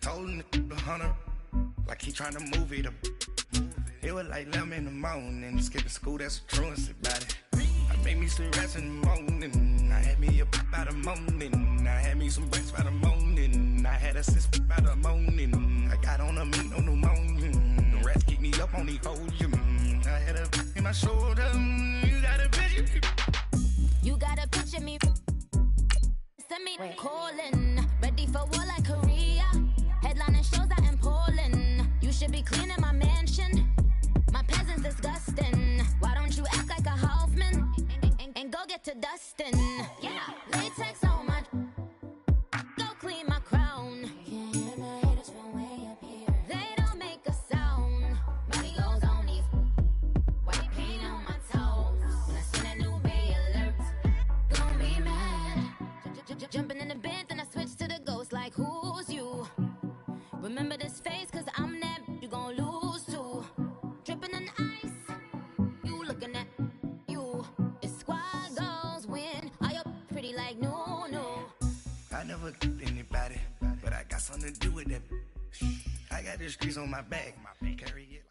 told him to 100, like he trying to move it up. It was like 11 in the morning, skipping school, that's a truancy about it. I made me some rest in the morning, I had me a pop by the morning, I had me some breaks by the morning, I had a sis by the morning, I got on a meat, no pneumonia, the rats keep me up on the podium, I had a in my shoulder, you got a picture. You got a picture me, send me calling, ready for war like Korea, headlining shows out in Poland, you should be cleaning my mansion. My peasant's disgusting. Why don't you act like a Hoffman and go get to dustin'? Yeah, latex on my. Go clean my crown. Can't hear my haters from way up here. They don't make a sound. Money goes on these. White paint on my toes. When I see that new Bay alert, gonna be mad. Jumping in the bed, then I switch to the ghost. Like who's you? Remember this face, cause I'm that you gon' lose to. Dripping in ice, you looking at you. It's squad goals win. Are you pretty like no? I never killed anybody, but I got something to do with that. I got the streets on my back, carry it.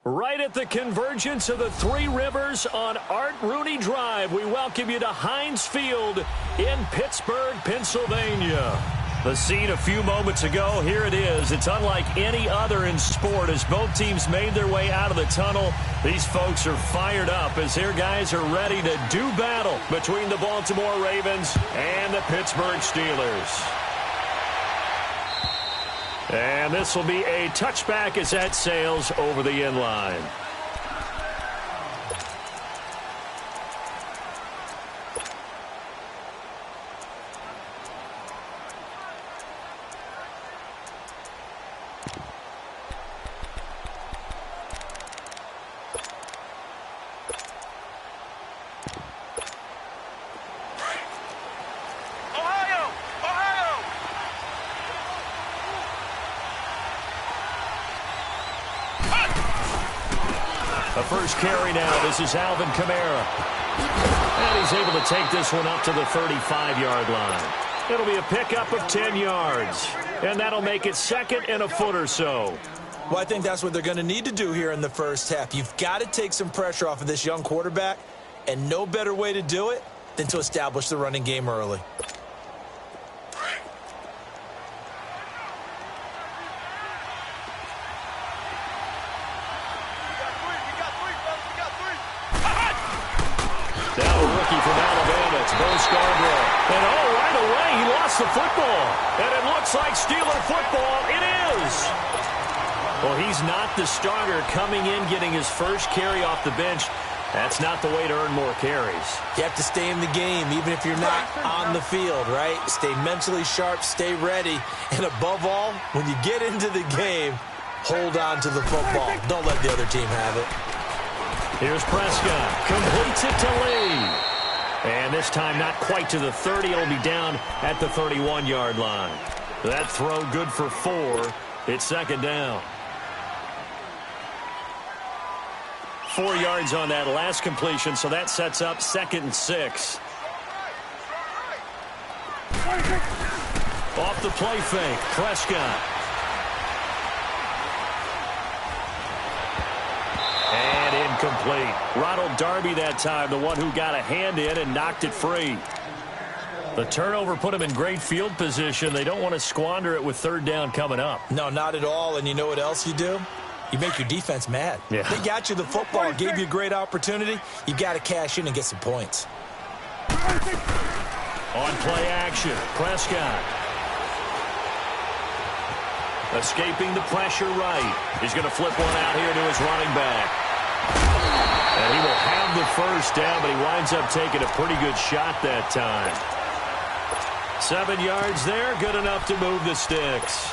Right at the convergence of the Three Rivers on Art Rooney Drive, we welcome you to Heinz Field in Pittsburgh, Pennsylvania. The scene a few moments ago, here it is. It's unlike any other in sport as both teams made their way out of the tunnel. These folks are fired up as their guys are ready to do battle between the Baltimore Ravens and the Pittsburgh Steelers. And this will be a touchback as that sails over the end line. The first carry now, this is Alvin Kamara. And he's able to take this one up to the 35-yard line. It'll be a pickup of 10 yards. And that'll make it second and a foot or so. Well, I think that's what they're going to need to do here in the first half. You've got to take some pressure off of this young quarterback, and no better way to do it than to establish the running game early. And oh, right away, he lost the football. And it looks like Steeler football. It is. Well, he's not the starter coming in, getting his first carry off the bench. That's not the way to earn more carries. You have to stay in the game, even if you're not on the field, right? Stay mentally sharp, stay ready. And above all, when you get into the game, hold on to the football. Don't let the other team have it. Here's Prescott. Completes it to Lee. And this time not quite to the 30. It'll be down at the 31-yard line. That throw good for 4. It's second down. 4 yards on that last completion, so that sets up 2nd and 6. Off the play fake, Prescott. And incomplete. Ronald Darby that time, the one who got a hand in and knocked it free. The turnover put him in great field position. They don't want to squander it with third down coming up. No, not at all. And you know what else you do? You make your defense mad. Yeah. They got you the football, gave you a great opportunity. You got to cash in and get some points. On play action, Prescott. Escaping the pressure right. He's going to flip one out here to his running back. And he will have the first down, but he winds up taking a pretty good shot that time. 7 yards there, good enough to move the sticks.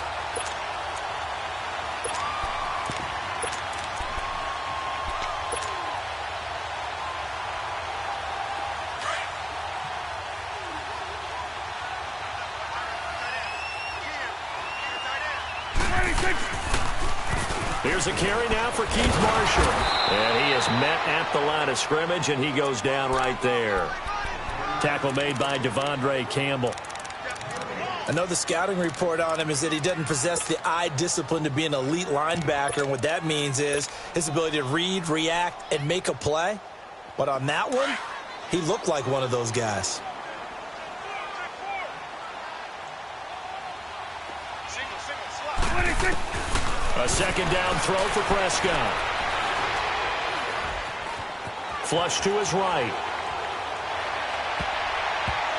Here's a carry now for Keith Marshall. And he is met at the line of scrimmage, and he goes down right there. Tackle made by Devondre Campbell. I know the scouting report on him is that he doesn't possess the eye discipline to be an elite linebacker, and what that means is his ability to read, react, and make a play. But on that one, he looked like one of those guys. A second down throw for Prescott. Flush to his right.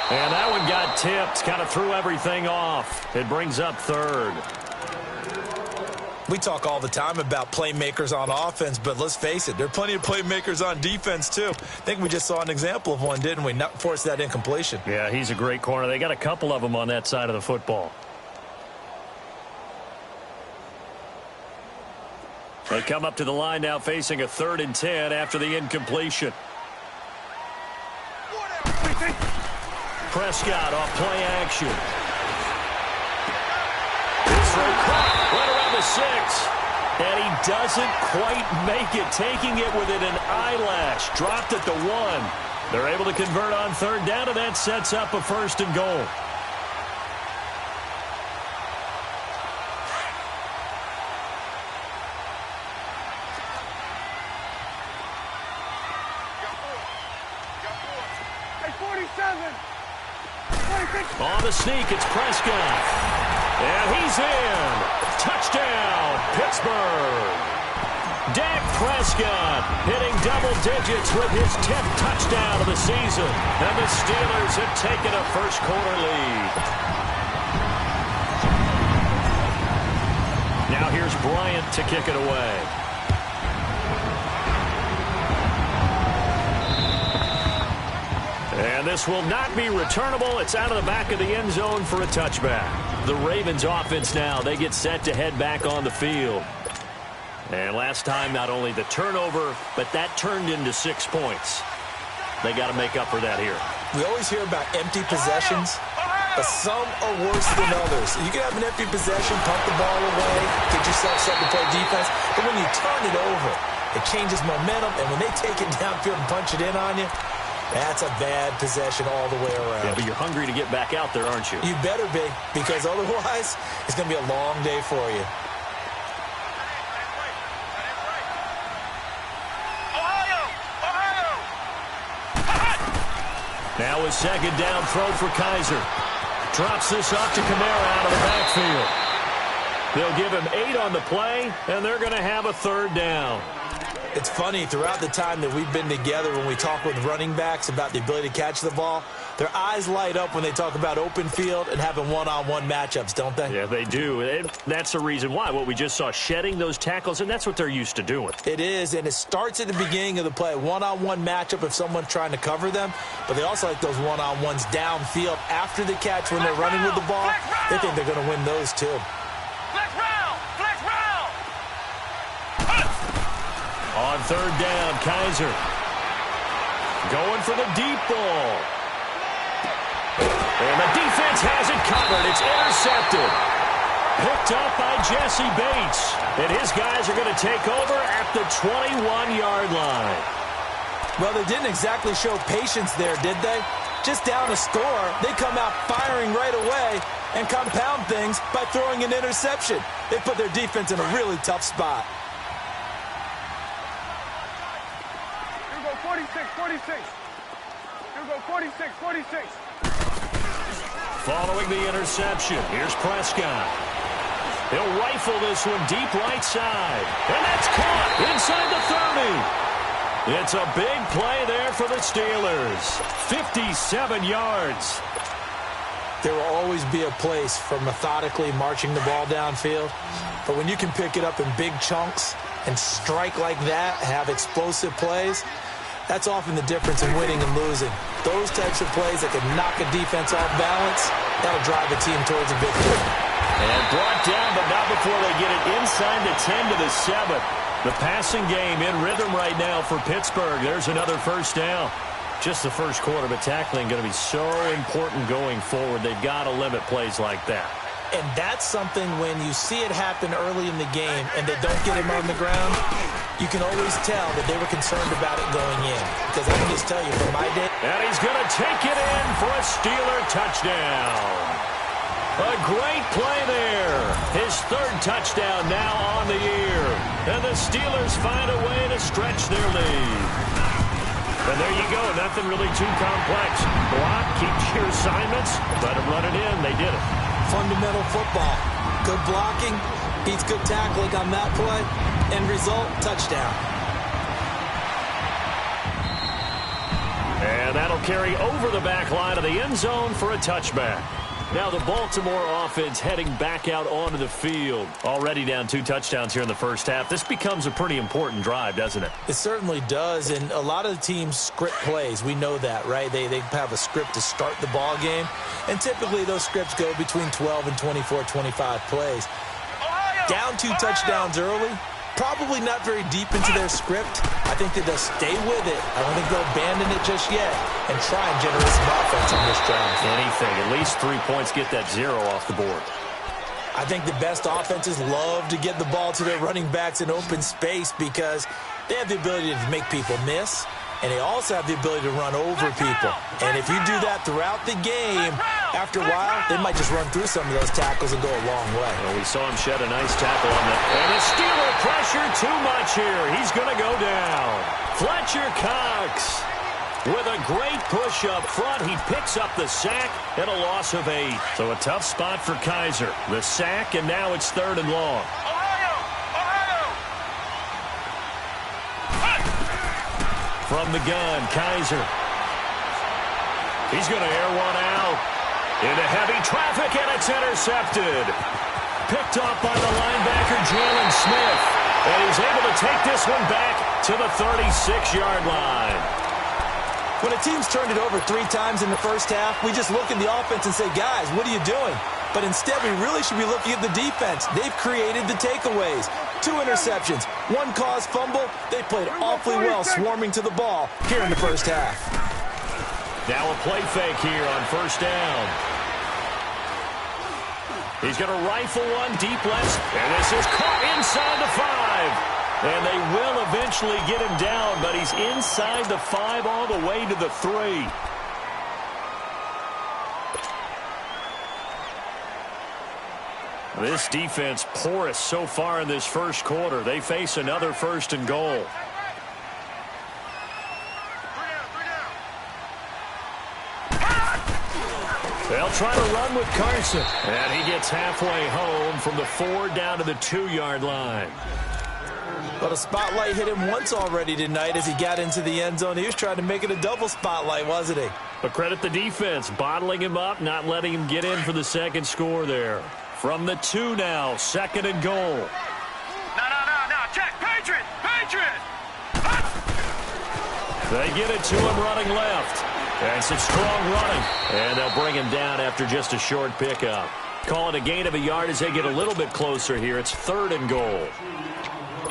And that one got tipped, kind of threw everything off. It brings up third. We talk all the time about playmakers on offense, but let's face it, there are plenty of playmakers on defense, too. I think we just saw an example of one, didn't we? Not force that incompletion. Yeah, he's a great corner. They got a couple of them on that side of the football. They come up to the line now facing a 3rd and 10 after the incompletion. Prescott off play action. This throw caught right around the 6. And he doesn't quite make it, taking it within an eyelash. Dropped at the 1. They're able to convert on 3rd down, and that sets up a 1st and goal. On the sneak, it's Prescott. And he's in. Touchdown, Pittsburgh. Dak Prescott hitting double digits with his 10th touchdown of the season. And the Steelers have taken a first-quarter lead. Now here's Bryant to kick it away. And this will not be returnable. It's out of the back of the end zone for a touchback. The Ravens offense now, they get set to head back on the field. And last time, not only the turnover, but that turned into 6 points. They got to make up for that here. We always hear about empty possessions, but some are worse than others. You can have an empty possession, pump the ball away, get yourself set to play defense, but when you turn it over, it changes momentum, and when they take it downfield and punch it in on you, that's a bad possession all the way around. Yeah, but you're hungry to get back out there, aren't you? You better be, because otherwise, it's going to be a long day for you. Now a second down throw for Kaiser. Drops this off to Kamara out of the backfield. They'll give him 8 on the play, and they're going to have a 3rd down. It's funny, throughout the time that we've been together, when we talk with running backs about the ability to catch the ball, their eyes light up when they talk about open field and having one-on-one matchups, don't they? Yeah, they do. And that's the reason why. What we just saw, shedding those tackles, and that's what they're used to doing. It is, and it starts at the beginning of the play. One-on-one matchup if someone's trying to cover them, but they also like those one-on-ones downfield after the catch when they're running with the ball. They think they're going to win those, too. On 3rd down, Kaiser going for the deep ball. And the defense has it covered. It's intercepted. Picked up by Jesse Bates. And his guys are going to take over at the 21-yard line. Well, they didn't exactly show patience there, did they? Just down a score, they come out firing right away and compound things by throwing an interception. They put their defense in a really tough spot. 46. Here we go, 46. Following the interception, here's Prescott. He'll rifle this one deep right side. And that's caught inside the 30. It's a big play there for the Steelers. 57 yards. There will always be a place for methodically marching the ball downfield. But when you can pick it up in big chunks and strike like that, have explosive plays, that's often the difference in winning and losing. Those types of plays that can knock a defense off balance, that'll drive a team towards a victory. And brought down, but not before they get it inside the 10 to the 7. The passing game in rhythm right now for Pittsburgh. There's another 1st down. Just the first quarter, but tackling going to be so important going forward. They've got to limit plays like that. And that's something when you see it happen early in the game and they don't get him on the ground, you can always tell that they were concerned about it going in. Because I can just tell you from my day. And he's going to take it in for a Steeler touchdown. A great play there. His third touchdown now on the year. And the Steelers find a way to stretch their lead. And there you go. Nothing really too complex. Block, keep your assignments, let them run it in. They did it. Fundamental football. Good blocking, beats good tackling on that play. End result, touchdown. And that'll carry over the back line of the end zone for a touchback. Now the Baltimore offense heading back out onto the field. Already down 2 touchdowns here in the first half. This becomes a pretty important drive, doesn't it? It certainly does, and a lot of the teams script plays. We know that, right? They have a script to start the ball game, and typically those scripts go between 12 and 24, 25 plays. Down 2 touchdowns early, probably not very deep into their script. I think that they'll stay with it. I don't think they'll abandon it just yet and try and generate some offense on this drive. Anything. At least 3 points, get that 0 off the board. I think the best offenses love to get the ball to their running backs in open space because they have the ability to make people miss, and they also have the ability to run over people. And if you do that throughout the game, after a while, they might just run through some of those tackles and go a long way. Well, we saw him shed a nice tackle on that. And the Steeler pressure too much here. He's going to go down. Fletcher Cox with a great push up front. He picks up the sack and a loss of 8. So a tough spot for Kaiser. The sack, and now it's 3rd and long. From the gun, Kaiser. He's going to air one out. Into heavy traffic, and it's intercepted. Picked off by the linebacker, Jalen Smith. And he's able to take this one back to the 36-yard line. When a team's turned it over 3 times in the first half, we just look at the offense and say, guys, what are you doing? But instead, we really should be looking at the defense. They've created the takeaways. 2 interceptions, 1 caused fumble. They played awfully well swarming to the ball here in the first half. Now a play fake here on first down. He's going to rifle one deep left, and this is caught inside the 5. And they will eventually get him down, but he's inside the 5 all the way to the 3. This defense porous so far in this first quarter. They face another 1st and goal. They'll try to run with Carson. And he gets halfway home from the 4 down to the 2-yard line. But a spotlight hit him once already tonight as he got into the end zone. He was trying to make it a double spotlight, wasn't he? But credit the defense, bottling him up, not letting him get in for the second score there. From the 2 now, 2nd and goal. No. Check. Patriot. They get it to him running left. And some strong running. And they'll bring him down after just a short pickup. Call it a gain of a yard as they get a little bit closer here. It's 3rd and goal.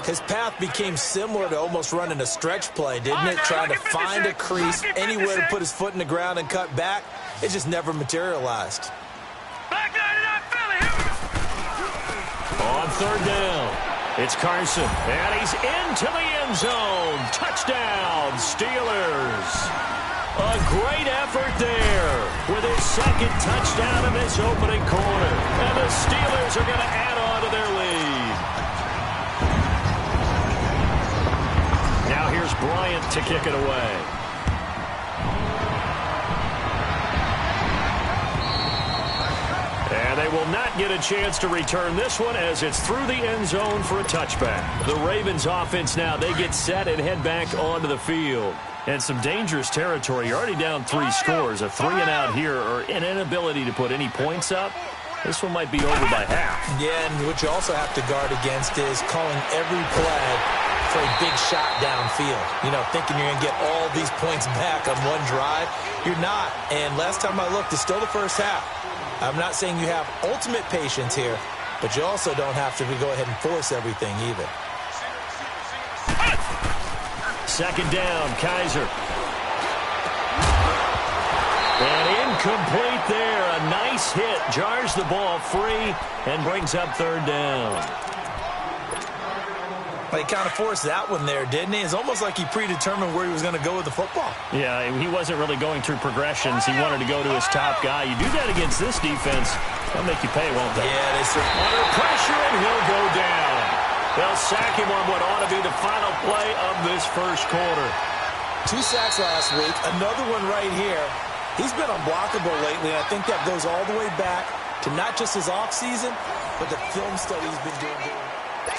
His path became similar to almost running a stretch play, didn't it? Trying to find a crease, anywhere to put his foot in the ground and cut back. It just never materialized. On 3rd down, it's Carson. And he's into the end zone. Touchdown, Steelers. A great effort there with his 2nd touchdown in this opening quarter. And the Steelers are going to add on to their lead. Now here's Bryant to kick it away. And they will not get a chance to return this one as it's through the end zone for a touchback. The Ravens offense now, they get set and head back onto the field. And some dangerous territory. You're already down 3 scores. A 3-and-out here or an inability to put any points up. This one might be over by half. Yeah, and what you also have to guard against is calling every play for a big shot downfield. You know, thinking you're going to get all these points back on one drive. You're not. And last time I looked, it's still the first half. I'm not saying you have ultimate patience here, but you also don't have to go ahead and force everything either. 2nd down, Kaiser. And incomplete there. A nice hit. Jars the ball free and brings up 3rd down. Well, he kind of forced that one there, didn't he? It's almost like he predetermined where he was going to go with the football. Yeah, he wasn't really going through progressions. He wanted to go to his top guy. You do that against this defense, They'll make you pay, won't they? Yeah, they certainly. Under pressure, and he'll go down. They'll sack him on what ought to be the final play of this first quarter. 2 sacks last week, another one right here. He's been unblockable lately, and I think that goes all the way back to not just his offseason, but the film study he's been doing.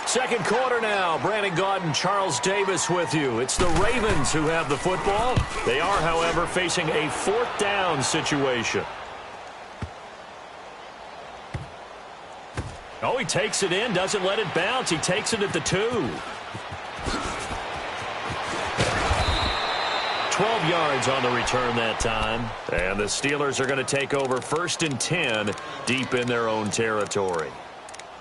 Second quarter now. Brandon Gaudin, Charles Davis with you. It's the Ravens who have the football. They are, however, facing a 4th down situation. Oh, he takes it in, doesn't let it bounce. He takes it at the 2. 12 yards on the return that time. And the Steelers are going to take over 1st and 10 deep in their own territory.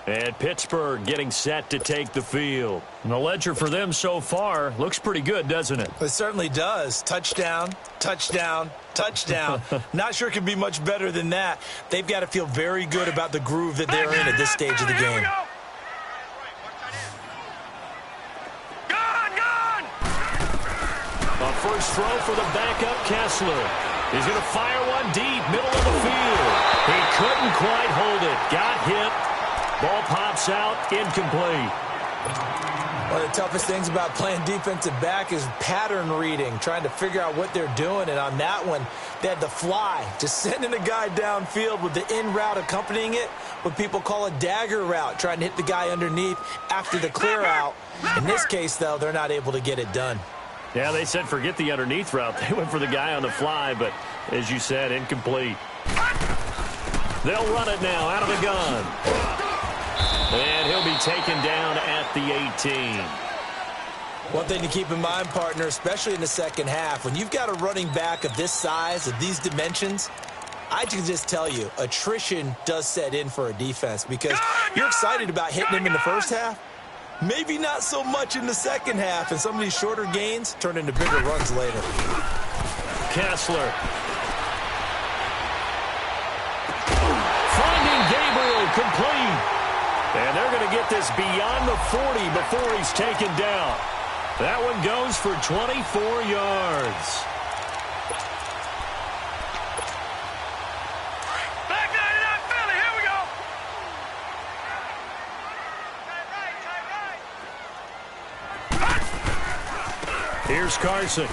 And Pittsburgh getting set to take the field. And the ledger for them so far looks pretty good, doesn't it? It certainly does. Touchdown, touchdown, touchdown. Not sure it can be much better than that. They've got to feel very good about the groove that they're in at this stage of the game. A first throw for the backup Kessler. He's going to fire one deep, middle of the field. He couldn't quite hold it. Got hit. Ball pops out, incomplete. One of the toughest things about playing defensive back is pattern reading, trying to figure out what they're doing. And on that one, they had the fly, just sending a guy downfield with the in route accompanying it, what people call a dagger route, trying to hit the guy underneath after the clear out. In this case, though, they're not able to get it done. Yeah, they said forget the underneath route. They went for the guy on the fly, but as you said, incomplete. They'll run it now out of the gun. And he'll be taken down at the 18. One thing to keep in mind, partner, especially in the second half, when you've got a running back of this size, of these dimensions, I can just tell you, attrition does set in for a defense because you're excited about hitting him in the first half. Maybe not so much in the second half, and some of these shorter gains turn into bigger runs later. Kessler. Finding Gabriel, complete. And they're going to get this beyond the 40 before he's taken down. That one goes for 24 yards. Back 99 Philly, here we go. Here's Carson.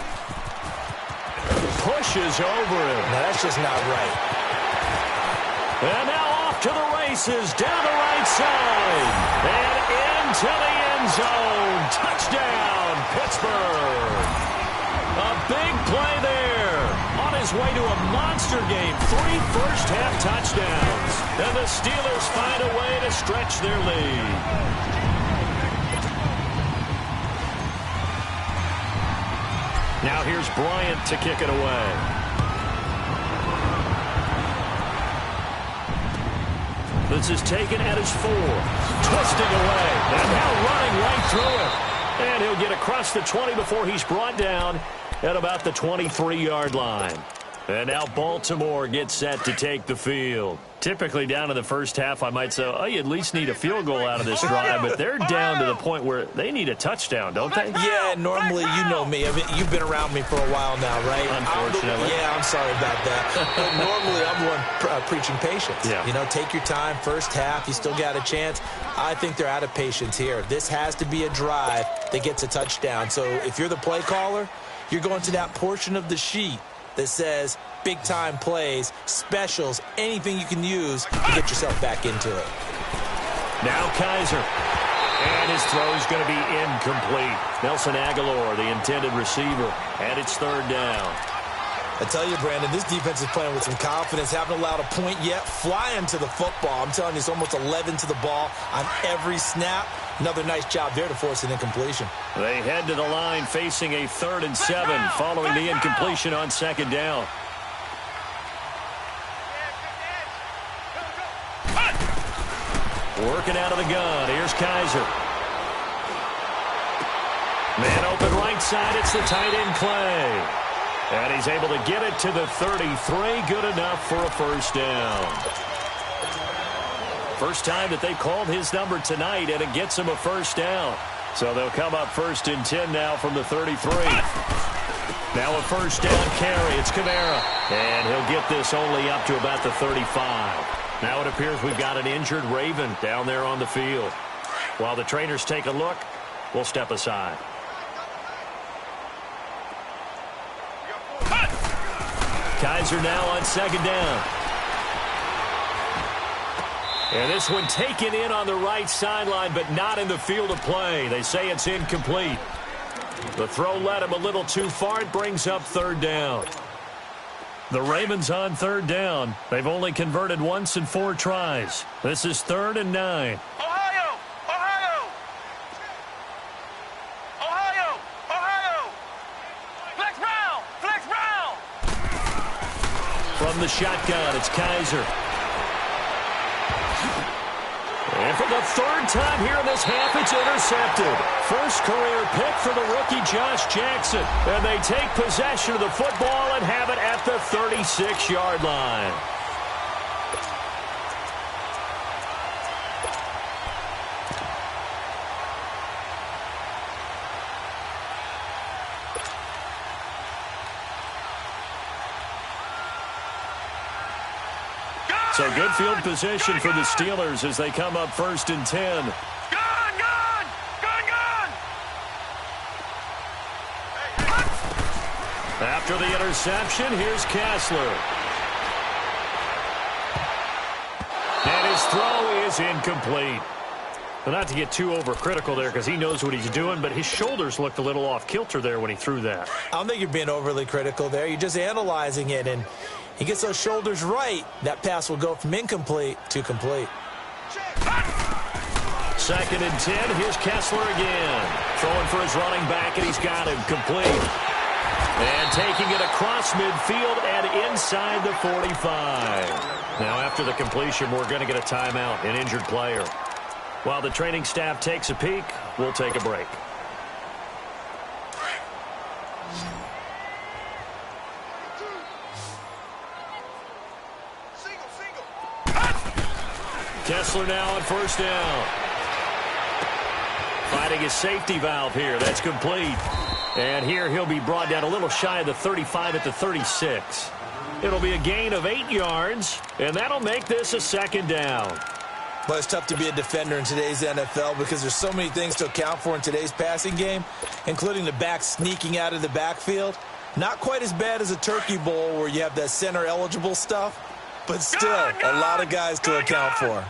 Pushes over him. Now, that's just not right. And now off to the races, down the right side, and into the end zone. Touchdown, Pittsburgh. A big play there. On his way to a monster game, 3 first-half touchdowns. And the Steelers find a way to stretch their lead. Now here's Bryant to kick it away. This is taken at his 4. Twisting away. And now running right through it. And he'll get across the 20 before he's brought down at about the 23-yard line. And now Baltimore gets set to take the field. Typically down in the first half, I might say, oh, you at least need a field goal out of this drive. But they're down to the point where they need a touchdown, don't they? Yeah, normally, you know me. I mean, you've been around me for a while now, right? Unfortunately. I'm sorry about that. But normally, I'm the one preaching patience. Yeah. You know, take your time. First half, you still got a chance. I think they're out of patience here. This has to be a drive that gets a touchdown. So if you're the play caller, you're going to that portion of the sheet that says big-time plays, specials, anything you can use to get yourself back into it. Now Kaiser. And his throw is going to be incomplete. Nelson Aguilar, the intended receiver, and it's 3rd down. I tell you, Brandon, this defense is playing with some confidence. Haven't allowed a point yet. Flying to the football. I'm telling you, it's almost 11 to the ball on every snap. Another nice job there to force an incompletion. They head to the line facing a 3rd and 7 following the incompletion on 2nd down. Working out of the gun. Here's Kaiser. Man open right side. It's the tight end Clay. And he's able to get it to the 33. Good enough for a first down. First time that they called his number tonight, and it gets him a first down. So they'll come up 1st and 10 now from the 33. Now a first down carry. It's Kamara. And he'll get this only up to about the 35. Now it appears we've got an injured Raven down there on the field. While the trainers take a look, we'll step aside. Kaiser now on second down. And this one taken in on the right sideline, but not in the field of play. They say it's incomplete. The throw led him a little too far. It brings up third down. The Ravens on third down. They've only converted once in 4 tries. This is 3rd and 9. Ohio! Ohio! Ohio! Ohio! Flex round! Flex round! From the shotgun, it's Kaiser. And for the 3rd time here in this half, it's intercepted. First career pick for the rookie Josh Jackson. And they take possession of the football and have it at the 36-yard line. So good field position for the Steelers as they come up 1st and 10. Gun! Gun! Gun! Gun! After the interception, here's Kessler. And his throw is incomplete. Well, not to get too overcritical there because he knows what he's doing, but his shoulders looked a little off kilter there when he threw that. I don't think you're being overly critical there. You're just analyzing it, and he gets those shoulders right. That pass will go from incomplete to complete. 2nd and 10. Here's Kessler again. Throwing for his running back, and he's got him complete. And taking it across midfield and inside the 45. Now, after the completion, we're going to get a timeout, an injured player. While the training staff takes a peek, we'll take a break. Kessler now on 1st down. Finding his safety valve here. That's complete. And here he'll be brought down a little shy of the 35 at the 36. It'll be a gain of 8 yards, and that'll make this a 2nd down. But it's tough to be a defender in today's NFL because there's so many things to account for in today's passing game, including the back sneaking out of the backfield. Not quite as bad as a turkey bowl where you have that center-eligible stuff, but still a lot of guys to account for.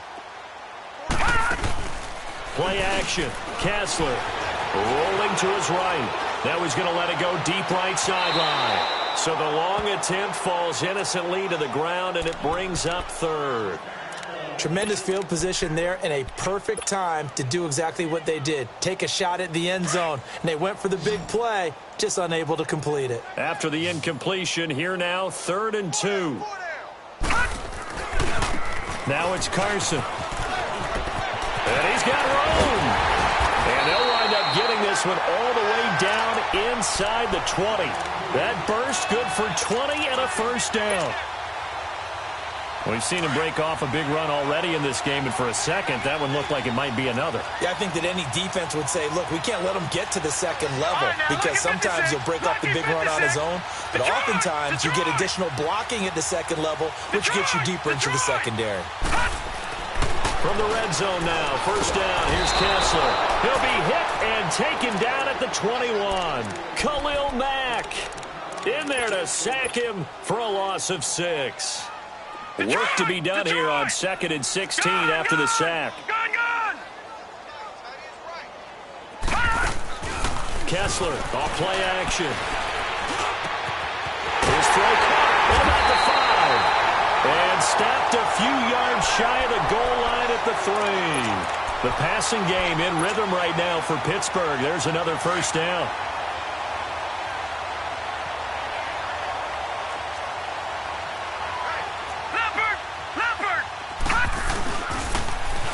Play action. Kessler rolling to his right. Now he's going to let it go deep right sideline. So the long attempt falls innocently to the ground, and it brings up 3rd. Tremendous field position there and a perfect time to do exactly what they did. Take a shot at the end zone. And they went for the big play, just unable to complete it. After the incompletion, here now, 3rd and 2. Now it's Carson. And he's got room. And they'll wind up getting this one all the way down inside the 20. That burst good for 20 and a 1st down. We've seen him break off a big run already in this game, and for a second, that one looked like it might be another. Yeah, I think that any defense would say, look, we can't let him get to the 2nd level because sometimes he'll break off the big run on his own, but oftentimes you get additional blocking at the 2nd level, which gets you deeper into the secondary. From the red zone now, 1st down, here's Kessler. He'll be hit and taken down at the 21. Khalil Mack in there to sack him for a loss of 6. Work to be done here on 2nd and 16 after the sack. Kessler off play action. His throw caught at the 5. And stopped a few yards shy of the goal line at the 3. The passing game in rhythm right now for Pittsburgh. There's another 1st down.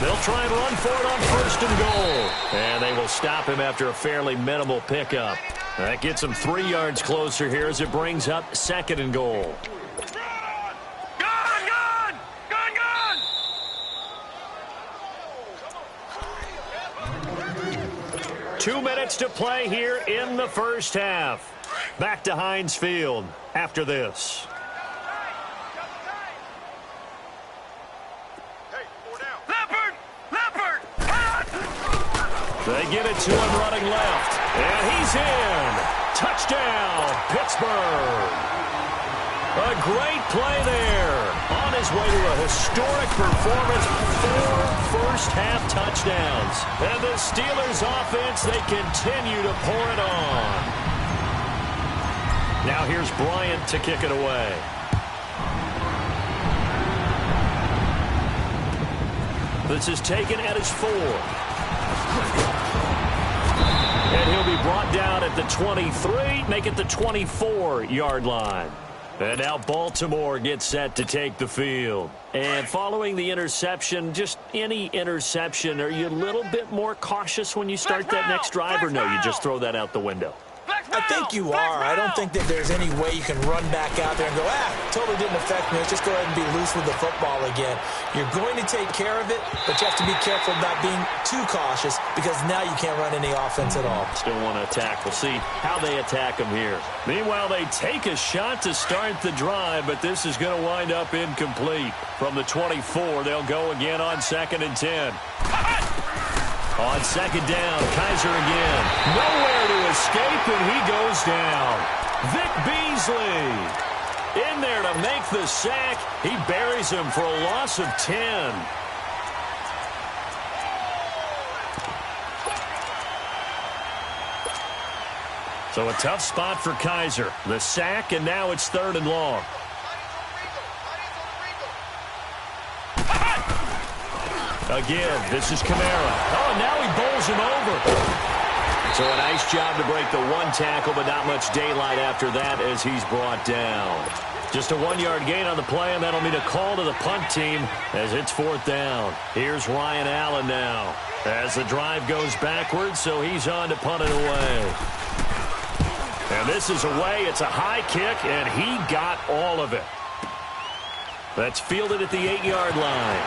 They'll try and run for it on 1st and goal. And they will stop him after a fairly minimal pickup. That gets him 3 yards closer here as it brings up 2nd and goal. Gun! 2 minutes to play here in the 1st half. Back to Heinz Field after this. They get it to him running left. And he's in. Touchdown, Pittsburgh. A great play there. On his way to a historic performance, 4 first-half touchdowns. And the Steelers' offense, they continue to pour it on. Now here's Bryant to kick it away. This is taken at his 4. And he'll be brought down at the 23, make it the 24-yard line. And now Baltimore gets set to take the field. And following the interception, just any interception, are you a little bit more cautious when you start that next drive, or no, you just throw that out the window? I think you are. I don't think that there's any way you can run back out there and go, totally didn't affect me. Let's just go ahead and be loose with the football again. You're going to take care of it, but you have to be careful about being too cautious because now you can't run any offense at all. Still want to attack. We'll see how they attack them here. Meanwhile, they take a shot to start the drive, but this is going to wind up incomplete. From the 24, they'll go again on 2nd and 10. On 2nd down, Kaiser again. Nowhere to escape, and he goes down. Vic Beasley in there to make the sack. He buries him for a loss of 10. So a tough spot for Kaiser. The sack, and now it's 3rd and long. Again, this is Kamara. Oh, now he bowls him over. So a nice job to break the 1 tackle, but not much daylight after that as he's brought down. Just a 1-yard gain on the play, and that'll mean a call to the punt team as it's 4th down. Here's Ryan Allen now as the drive goes backwards, so he's on to punt it away. And this is away. It's a high kick, and he got all of it. That's fielded at the 8-yard line.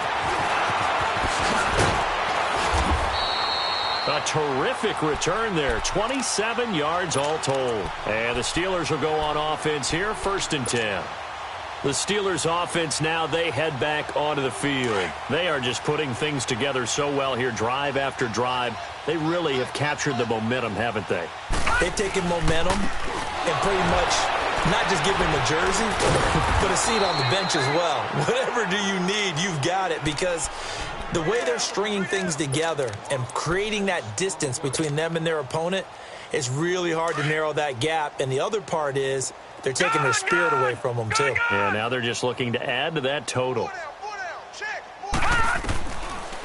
A terrific return there. 27 yards all told. And the Steelers will go on offense here, 1st and 10. The Steelers offense now, they head back onto the field. They are just putting things together so well here, drive after drive. They really have captured the momentum, haven't they? They've taken momentum and pretty much not just give him a jersey, but a seat on the bench as well. Whatever do you need, you've got it, because the way they're stringing things together and creating that distance between them and their opponent, it's really hard to narrow that gap. And the other part is they're taking their spirit away from them, too. Yeah, now they're just looking to add to that total.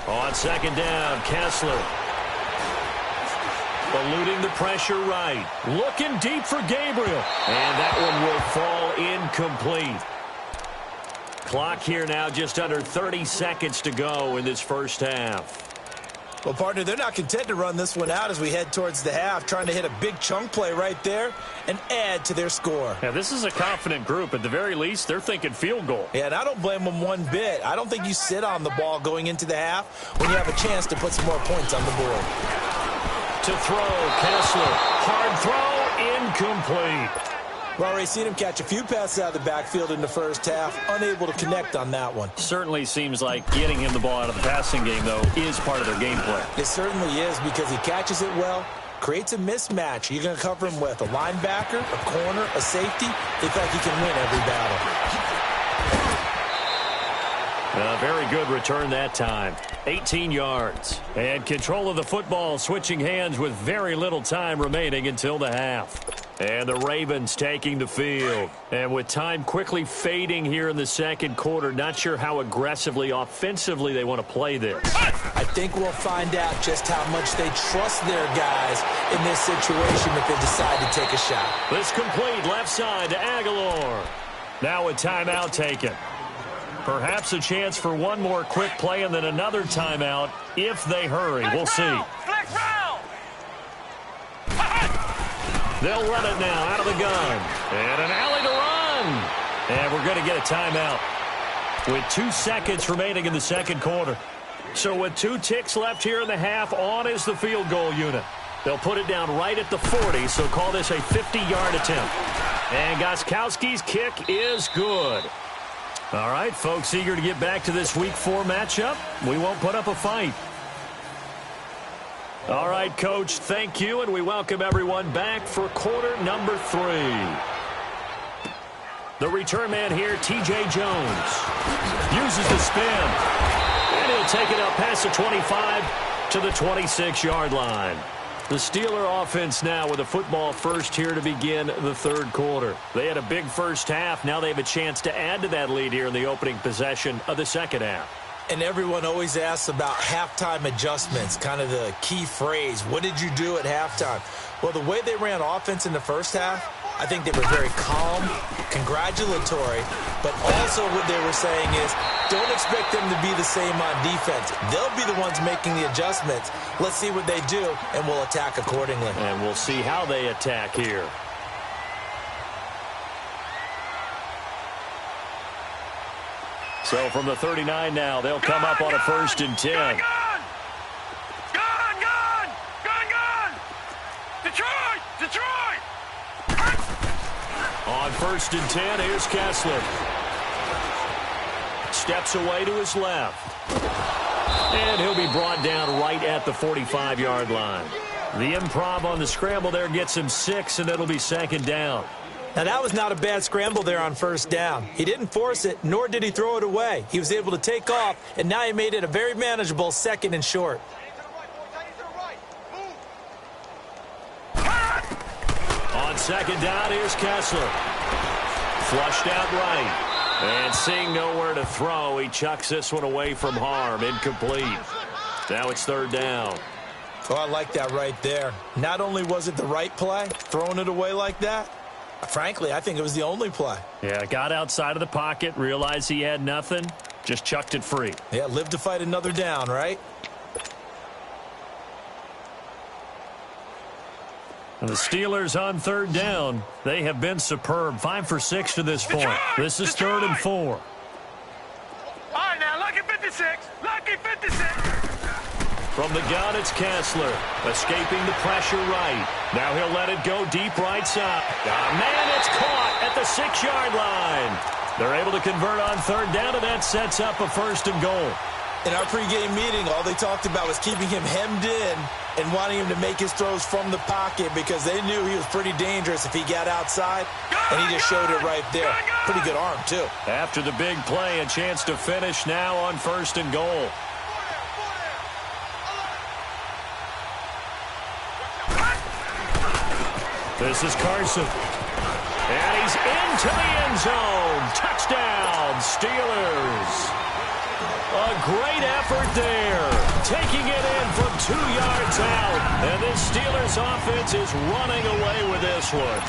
On 2nd down, Kessler. Eluding the pressure right. Looking deep for Gabriel. And that one will fall incomplete. Clock here now, just under 30 seconds to go in this first half. Well, partner, they're not content to run this one out as we head towards the half, trying to hit a big chunk play right there and add to their score. Yeah, this is a confident group. At the very least, they're thinking field goal. Yeah, and I don't blame them one bit. I don't think you sit on the ball going into the half when you have a chance to put some more points on the board. To throw, Kessler. Hard throw, incomplete. Well, already seen him catch a few passes out of the backfield in the first half, unable to connect on that one. Certainly seems like getting him the ball out of the passing game, though, is part of their game plan. It certainly is, because he catches it well, creates a mismatch. You're going to cover him with a linebacker, a corner, a safety. Looks like he can win every battle. A very good return that time. 18 yards. And control of the football switching hands with very little time remaining until the half. And the Ravens taking the field. And with time quickly fading here in the second quarter, not sure how aggressively, offensively they want to play this. I think we'll find out just how much they trust their guys in this situation if they decide to take a shot. This complete left side to Aguilar. Now a timeout taken. Perhaps a chance for one more quick play and then another timeout if they hurry. We'll see. They'll run it now out of the gun. And an alley to run. And we're going to get a timeout with 2 seconds remaining in the second quarter. So with 2 ticks left here in the half, on is the field goal unit. They'll put it down right at the 40, so call this a 50-yard attempt. And Gostkowski's kick is good. All right, folks, eager to get back to this Week 4 matchup. We won't put up a fight. All right, Coach, thank you, and we welcome everyone back for quarter number 3. The return man here, T.J. Jones, uses the spin, and he'll take it up past the 25 to the 26-yard line. The Steeler offense now with a football first here to begin the third quarter. They had a big first half. Now they have a chance to add to that lead here in the opening possession of the second half. And everyone always asks about halftime adjustments, kind of the key phrase. What did you do at halftime? Well, the way they ran offense in the first half, I think they were very calm, congratulatory, but also what they were saying is don't expect them to be the same on defense. They'll be the ones making the adjustments. Let's see what they do, and we'll attack accordingly. And we'll see how they attack here. So from the 39 now, they'll come up on a 1st and 10. Gun! Detroit! Detroit! On 1st and 10, here's Kessler. Steps away to his left. And he'll be brought down right at the 45-yard line. The improv on the scramble there gets him 6, and it'll be 2nd down. Now, that was not a bad scramble there on 1st down. He didn't force it, nor did he throw it away. He was able to take off, and now he made it a very manageable 2nd and short. On 2nd down, here's Kessler. Flushed out right. And seeing nowhere to throw, he chucks this one away from harm. Incomplete. Now it's 3rd down. Oh, I like that right there. Not only was it the right play, throwing it away like that, frankly, I think it was the only play. Yeah, got outside of the pocket, realized he had nothing, just chucked it free. Yeah, live to fight another down, right? And the Steelers on 3rd down, they have been superb. 5 for 6 to this point. This is 3rd and 4. All right, now, lucky 56. Lucky 56. From the gun, it's Kessler, escaping the pressure right. Now he'll let it go deep right side. Man, it's caught at the 6-yard line. They're able to convert on 3rd down, and that sets up a 1st and goal. In our pregame meeting, all they talked about was keeping him hemmed in and wanting him to make his throws from the pocket because they knew he was pretty dangerous if he got outside, and he just showed it right there. Pretty good arm, too. After the big play, a chance to finish now on 1st and goal. This is Carson. And he's into the end zone. Touchdown, Steelers. A great effort there. Taking it in from 2 yards out. And this Steelers offense is running away with this one.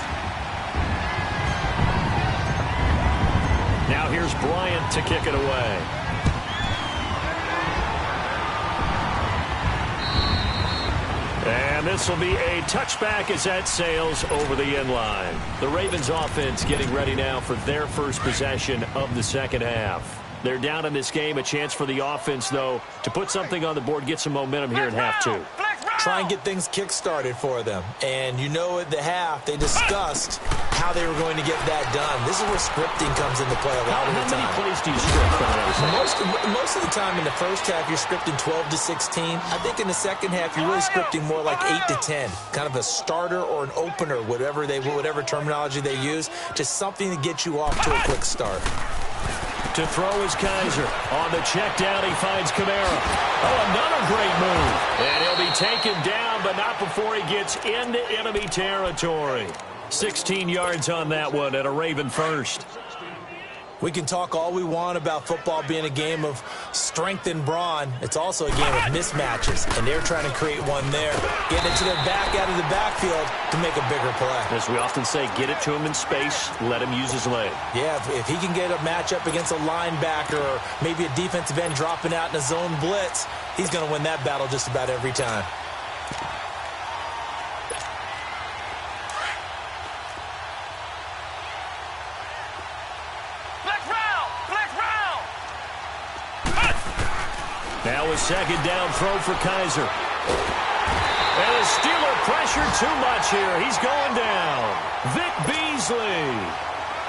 Now here's Bryant to kick it away. And this will be a touchback as that sails over the end line. The Ravens offense getting ready now for their first possession of the second half. They're down in this game. A chance for the offense, though, to put something on the board, get some momentum here in half 2. Try and get things kick-started for them. And you know at the half, they discussed how they were going to get that done. This is where scripting comes into play a lot of the time. How many plays do you script? Most of the time in the first half, you're scripting 12 to 16. I think in the second half, you're really scripting more like 8 to 10. Kind of a starter or an opener, whatever terminology they use. Just something to get you off to a quick start. To throw is Kaiser. On the check down, he finds Kamara. Oh, another great move. And he'll be taken down, but not before he gets into enemy territory. 16 yards on that one and a Raven first. We can talk all we want about football being a game of strength and brawn. It's also a game of mismatches, and they're trying to create one there. Getting it to their back out of the backfield to make a bigger play. As we often say, get it to him in space, let him use his leg. Yeah, if he can get a matchup against a linebacker or maybe a defensive end dropping out in a zone blitz, he's going to win that battle just about every time. Now a second down throw for Kaiser. And the Steeler pressure too much here. He's going down. Vic Beasley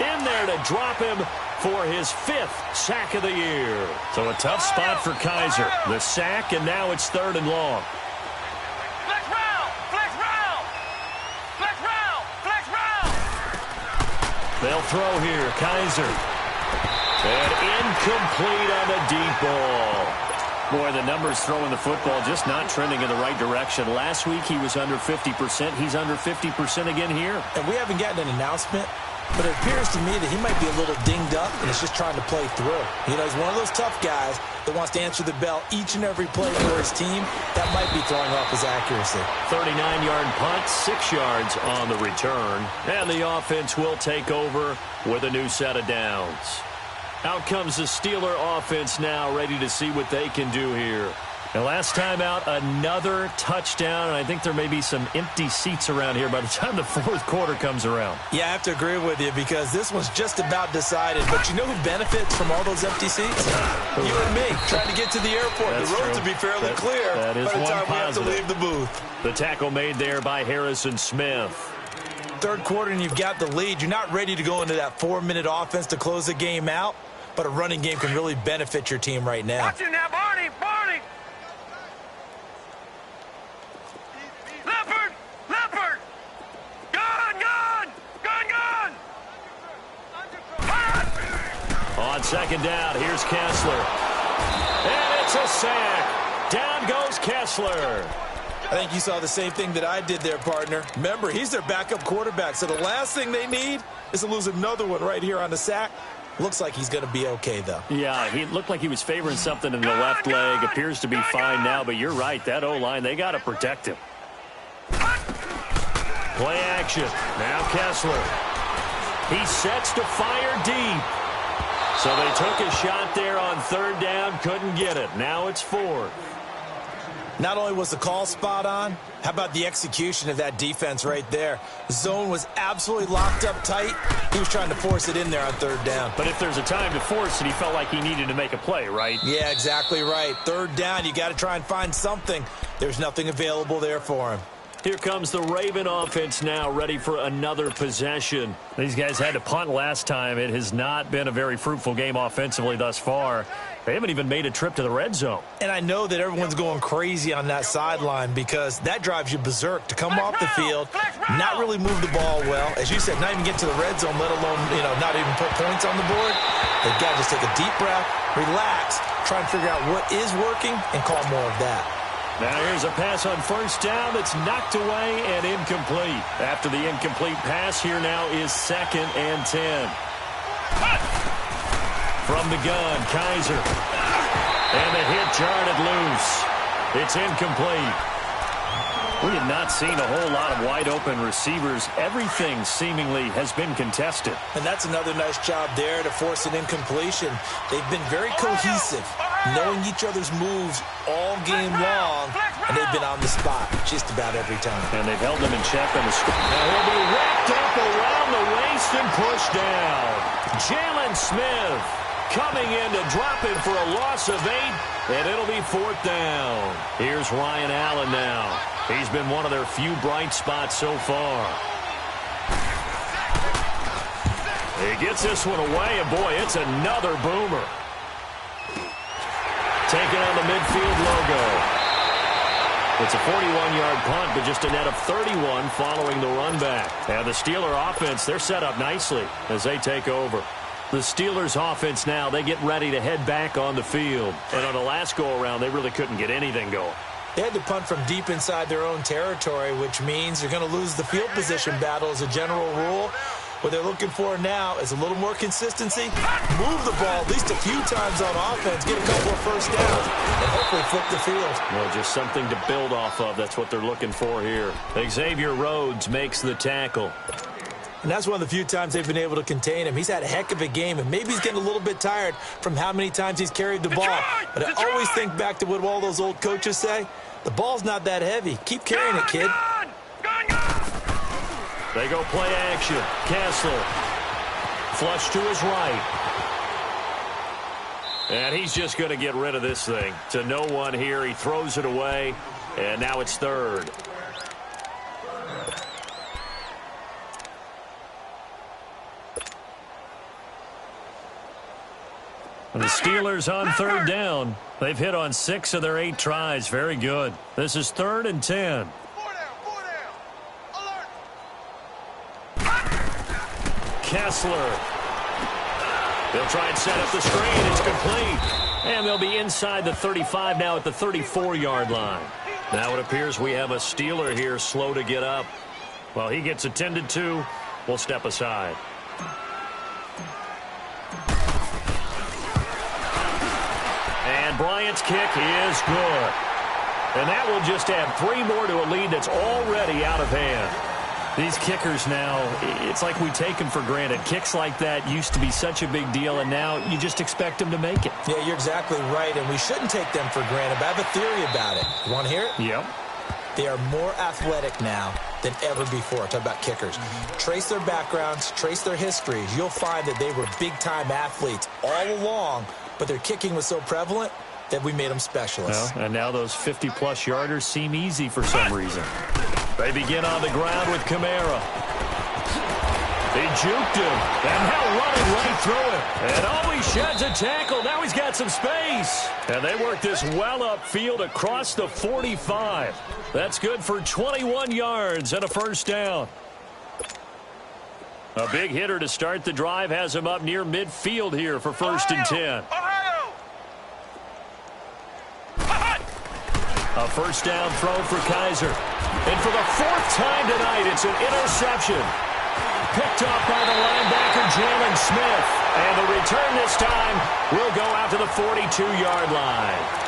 in there to drop him for his 5th sack of the year. So a tough spot for Kaiser. The sack, and now it's 3rd and long. They'll throw here. Kaiser. And incomplete on the deep ball. Boy, the numbers throwing the football just not trending in the right direction. Last week he was under 50%. He's under 50% again here. And we haven't gotten an announcement, but it appears to me that he might be a little dinged up and is just trying to play through. You know, he's one of those tough guys that wants to answer the bell each and every play for his team. That might be throwing off his accuracy. 39-yard punt, 6 yards on the return. And the offense will take over with a new set of downs. Out comes the Steeler offense now, ready to see what they can do here. And last time out, another touchdown, and I think there may be some empty seats around here by the time the fourth quarter comes around. Yeah, I have to agree with you because this one's just about decided. But you know who benefits from all those empty seats? You and me, trying to get to the airport. That's the roads true. will be fairly clear that is by the one time positive. we have to leave the booth. The tackle made there by Harrison Smith. Third quarter and you've got the lead. You're not ready to go into that 4-minute offense to close the game out, but a running game can really benefit your team right now. Watch it now, Barney! Barney! Leopard! Leopard! Gun! Gun! Gun! Gun! On second down, here's Kessler. And it's a sack. Down goes Kessler. I think you saw the same thing that I did there, partner. Remember, he's their backup quarterback, so the last thing they need is to lose another one right here on the sack. Looks like he's going to be okay, though. Yeah, he looked like he was favoring something in the left leg. Appears to be fine now, but you're right. That O-line, they got to protect him. Play action. Now Kessler. He sets to fire deep. So they took a shot there on third down, couldn't get it. Now it's fourth. Not only was the call spot on, how about the execution of that defense right there? The zone was absolutely locked up tight. He was trying to force it in there on third down. But if there's a time to force it, he felt like he needed to make a play, right? Yeah, exactly right. Third down, you got to try and find something. There's nothing available there for him. Here comes the Raven offense now, ready for another possession. These guys had to punt last time. It has not been a very fruitful game offensively thus far. They haven't even made a trip to the red zone. And I know that everyone's going crazy on that sideline because that drives you berserk to come off the field, not really move the ball well. As you said, not even get to the red zone, let alone, not even put points on the board. They've got to just take a deep breath, relax, try and figure out what is working, and call more of that. Now here's a pass on first down that's knocked away and incomplete. After the incomplete pass, here now is 2nd and 10. From the gun, Kaiser. And the hit jarred loose. It's incomplete. We have not seen a whole lot of wide-open receivers. Everything seemingly has been contested. And that's another nice job there to force an incompletion. They've been very cohesive, knowing each other's moves all game long, and they've been on the spot just about every time. And they've held them in check on the score. Now he'll be wrapped up around the waist and pushed down. Jalen Smith coming in to drop him for a loss of 8, and it'll be 4th down. Here's Ryan Allen now. He's been one of their few bright spots so far. He gets this one away, and boy, it's another boomer. Taking on the midfield logo. It's a 41-yard punt, but just a net of 31 following the run back. And the Steeler offense, they're set up nicely as they take over. The Steelers offense now, they get ready to head back on the field. And on the last go-around, they really couldn't get anything going. They had to punt from deep inside their own territory, which means you're going to lose the field position battle as a general rule. What they're looking for now is a little more consistency, move the ball at least a few times on offense, get a couple of first downs, and hopefully flip the field. Well, just something to build off of. That's what they're looking for here. Xavier Rhodes makes the tackle. And that's one of the few times they've been able to contain him. He's had a heck of a game, and maybe he's getting a little bit tired from how many times he's carried the ball. But I always think back to what all those old coaches say. The ball's not that heavy. Keep carrying it, kid. They go play action. Kessler. Flush to his right. And he's just going to get rid of this thing. To no one here. He throws it away. And now it's 3rd. The Steelers on 3rd down. They've hit on 6 of their 8 tries. Very good. This is 3rd and 10. Kessler. They'll try and set up the screen. It's complete. And they'll be inside the 35 now at the 34-yard line. Now it appears we have a Steeler here slow to get up. Well, he gets attended to. We'll step aside. And Bryant's kick is good. And that will just add 3 more to a lead that's already out of hand. These kickers now, it's like we take them for granted. Kicks like that used to be such a big deal, and now you just expect them to make it. Yeah, you're exactly right, and we shouldn't take them for granted. But I have a theory about it. You want to hear it? Yep. They are more athletic now than ever before. Talk about kickers. Trace their backgrounds, trace their histories. You'll find that they were big-time athletes all along, but their kicking was so prevalent that we made them specialists. Well, and now those 50-plus yarders seem easy for some reason. They begin on the ground with Kamara. He juked him, and now running right through it. And he sheds a tackle. Now he's got some space. And they work this well upfield across the 45. That's good for 21 yards and a first down. A big hitter to start the drive has him up near midfield here for 1st and 10. A first down throw for Kaiser. And for the 4th time tonight, it's an interception. Picked off by the linebacker, Jalen Smith. And the return this time will go out to the 42-yard line.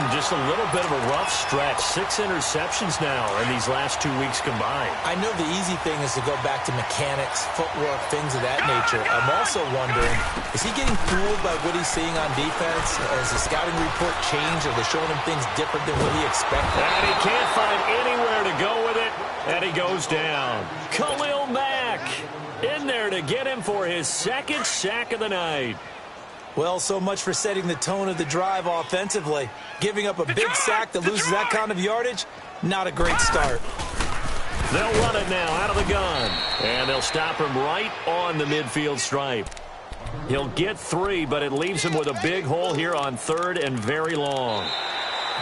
Just a little bit of a rough stretch. 6 interceptions now in these last 2 weeks combined. I know the easy thing is to go back to mechanics, footwork, things of that nature. I'm also wondering, is he getting fooled by what he's seeing on defense? Has the scouting report changed? Are they showing him things different than what he expected? And he can't find anywhere to go with it, and he goes down. Khalil Mack in there to get him for his 2nd sack of the night. Well, so much for setting the tone of the drive offensively. Giving up a big sack that loses that kind of yardage, not a great start. They'll run it now out of the gun. And they'll stop him right on the midfield stripe. He'll get 3, but it leaves him with a big hole here on 3rd and very long.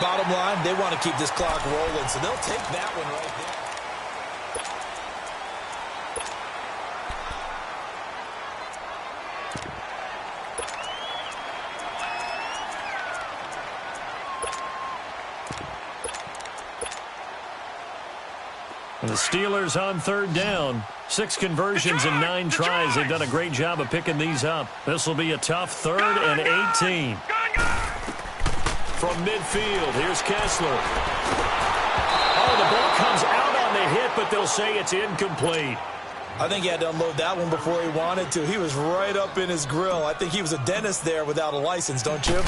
Bottom line, they want to keep this clock rolling, so they'll take that one right there. And the Steelers on 3rd down. 6 conversions and 9 tries. They've done a great job of picking these up. This will be a tough 3rd and 18. From midfield, here's Kessler. Oh, the ball comes out on the hit, but they'll say it's incomplete. I think he had to unload that one before he wanted to. He was right up in his grill. I think he was a dentist there without a license, don't you?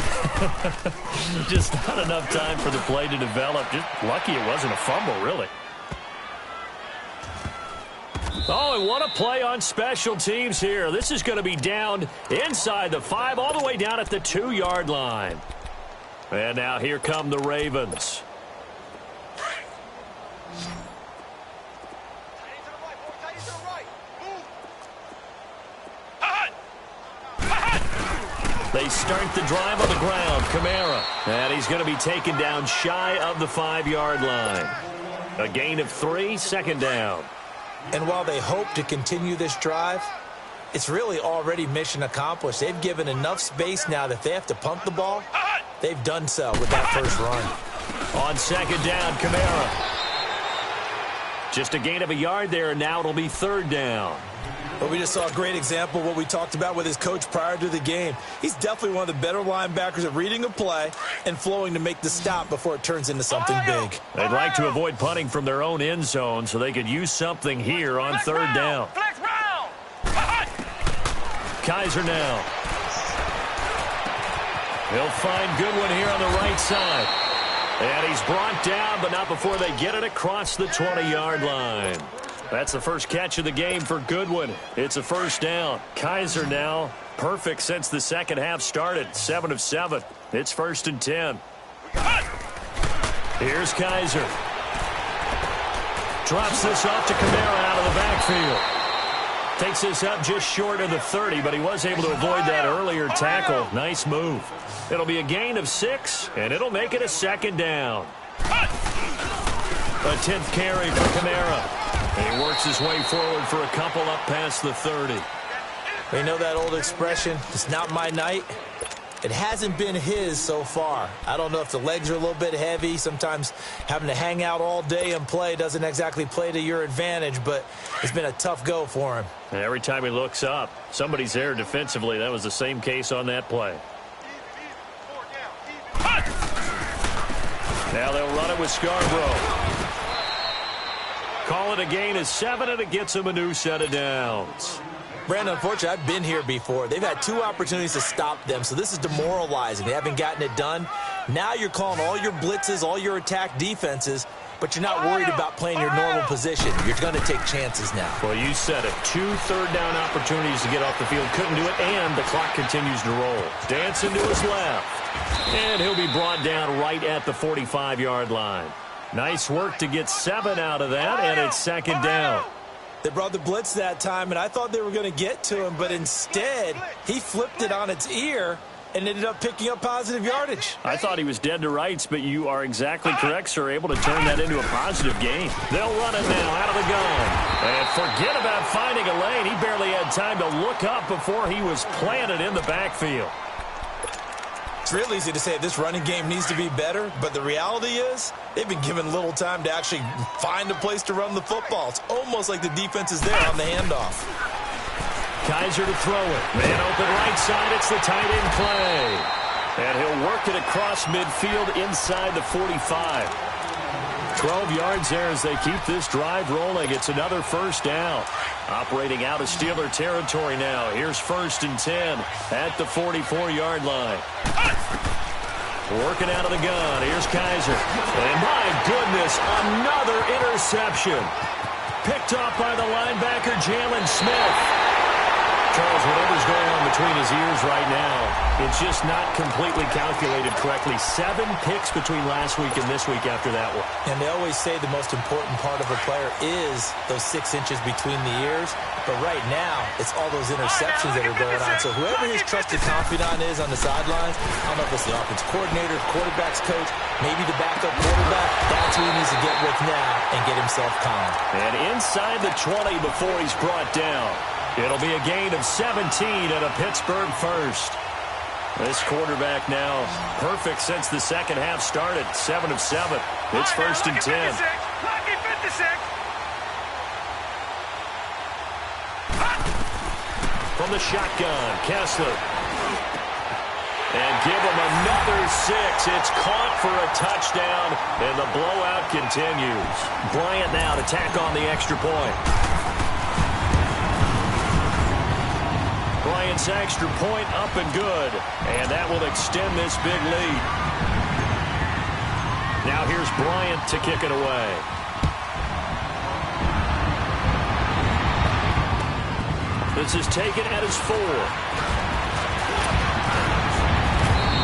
Just not enough time for the play to develop. Just lucky it wasn't a fumble, really. Oh, and what a play on special teams here. This is going to be down inside the 5, all the way down at the 2-yard line. And now here come the Ravens. They start the drive on the ground. Kamara. And he's going to be taken down shy of the 5-yard line. A gain of 3, 2nd down. And while they hope to continue this drive, it's really already mission accomplished. They've given enough space now that if they have to pump the ball, they've done so with that first run. On 2nd down, Kamara. Just a gain of a yard there, and now it'll be 3rd down. But we just saw a great example of what we talked about with his coach prior to the game. He's definitely one of the better linebackers at reading a play and flowing to make the stop before it turns into something big. They'd like to avoid punting from their own end zone so they could use something here on 3rd down. Kaiser now. He'll find Goodwin here on the right side. And he's brought down, but not before they get it across the 20-yard line. That's the first catch of the game for Goodwin. It's a first down. Kaiser now perfect since the second half started. 7 of 7. It's 1st and 10. Here's Kaiser. Drops this off to Kamara out of the backfield. Takes this up just short of the 30, but he was able to avoid that earlier tackle. Nice move. It'll be a gain of 6, and it'll make it a 2nd down. A 10th carry for Kamara. He works his way forward for a couple up past the 30. You know that old expression, it's not my night? It hasn't been his so far. I don't know if the legs are a little bit heavy. Sometimes having to hang out all day and play doesn't exactly play to your advantage, but it's been a tough go for him. And every time he looks up, somebody's there defensively. That was the same case on that play. Now they'll run it with Scarborough. Call it a gain of 7, and it gets him a new set of downs. Brandon, unfortunately, I've been here before. They've had 2 opportunities to stop them, so this is demoralizing. They haven't gotten it done. Now you're calling all your blitzes, all your attack defenses, but you're not worried about playing your normal position. You're going to take chances now. Well, you said it. 2 third-down opportunities to get off the field. Couldn't do it, and the clock continues to roll. Dancing to his left. And he'll be brought down right at the 45-yard line. Nice work to get 7 out of that, and it's second down. They brought the blitz that time, and I thought they were going to get to him, but instead, he flipped it on its ear and ended up picking up positive yardage. I thought he was dead to rights, but you are exactly correct, sir. Able to turn that into a positive gain. They'll run it now out of the gun. And forget about finding a lane. He barely had time to look up before he was planted in the backfield. It's real easy to say this running game needs to be better, but the reality is they've been given little time to actually find a place to run the football. It's almost like the defense is there on the handoff. Kaiser to throw it. Man open right side. It's the tight end play. And he'll work it across midfield inside the 45. 12 yards there as they keep this drive rolling. It's another first down. Operating out of Steeler territory now. Here's 1st and 10 at the 44-yard line. Working out of the gun. Here's Kaiser. And my goodness, another interception. Picked off by the linebacker, Jalen Smith. Charles, whatever's going on between his ears right now, it's just not completely calculated correctly. 7 picks between last week and this week after that one. And they always say the most important part of a player is those 6 inches between the ears. But right now, it's all those interceptions that are going on. So whoever his trusted confidant is on the sidelines, I don't know if it's the offense coordinator, quarterback's coach, maybe the backup quarterback, that's who he needs to get with now and get himself calm. And inside the 20 before he's brought down. It'll be a gain of 17 and a Pittsburgh first. This quarterback now perfect since the second half started. 7 of 7. It's 1st and 10. Lucky 56. From the shotgun, Kessler. And give him another 6. It's caught for a touchdown, and the blowout continues. Bryant now to tack on the extra point. Bryant's extra point up and good, and that will extend this big lead. Now here's Bryant to kick it away. This is taken at his 4.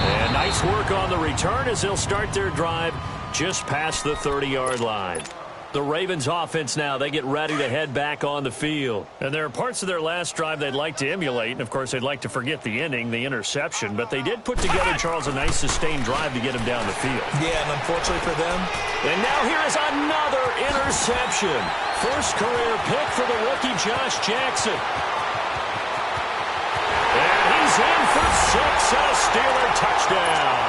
And nice work on the return as they'll start their drive just past the 30-yard line. The Ravens offense now, they get ready to head back on the field. And there are parts of their last drive they'd like to emulate. And, of course, they'd like to forget the ending, the interception. But they did put together, Charles, a nice sustained drive to get him down the field. Yeah, and unfortunately for them. And now here is another interception. First career pick for the rookie Josh Jackson. And he's in for 6 and a Steeler touchdown.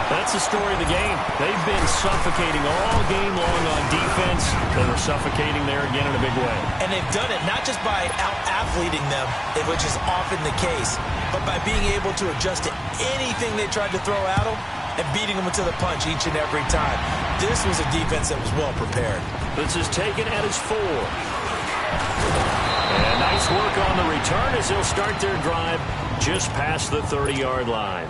That's the story of the game. They've been suffocating all game long on defense. They were suffocating there again in a big way. And they've done it not just by out-athleting them, which is often the case, but by being able to adjust to anything they tried to throw at them and beating them to the punch each and every time. This was a defense that was well prepared. This is taken at his 4. And nice work on the return as they'll start their drive just past the 30-yard line.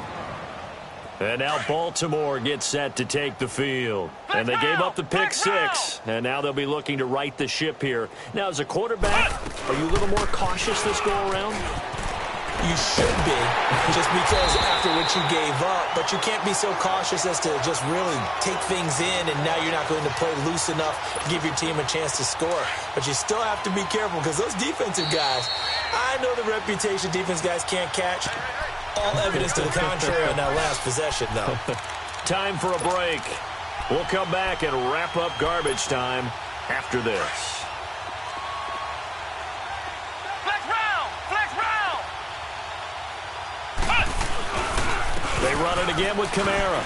And now Baltimore gets set to take the field. And they gave up the pick 6. And now they'll be looking to right the ship here. Now, as a quarterback, are you a little more cautious this go-around? You should be, just because after what you gave up. But you can't be so cautious as to just really take things in, and now you're not going to play loose enough to give your team a chance to score. But you still have to be careful because those defensive guys, I know the reputation defense guys can't catch. All evidence to the contrary on that last possession, though. Time for a break. We'll come back and wrap up garbage time after this. Flex round! Flex round! They run it again with Kamara.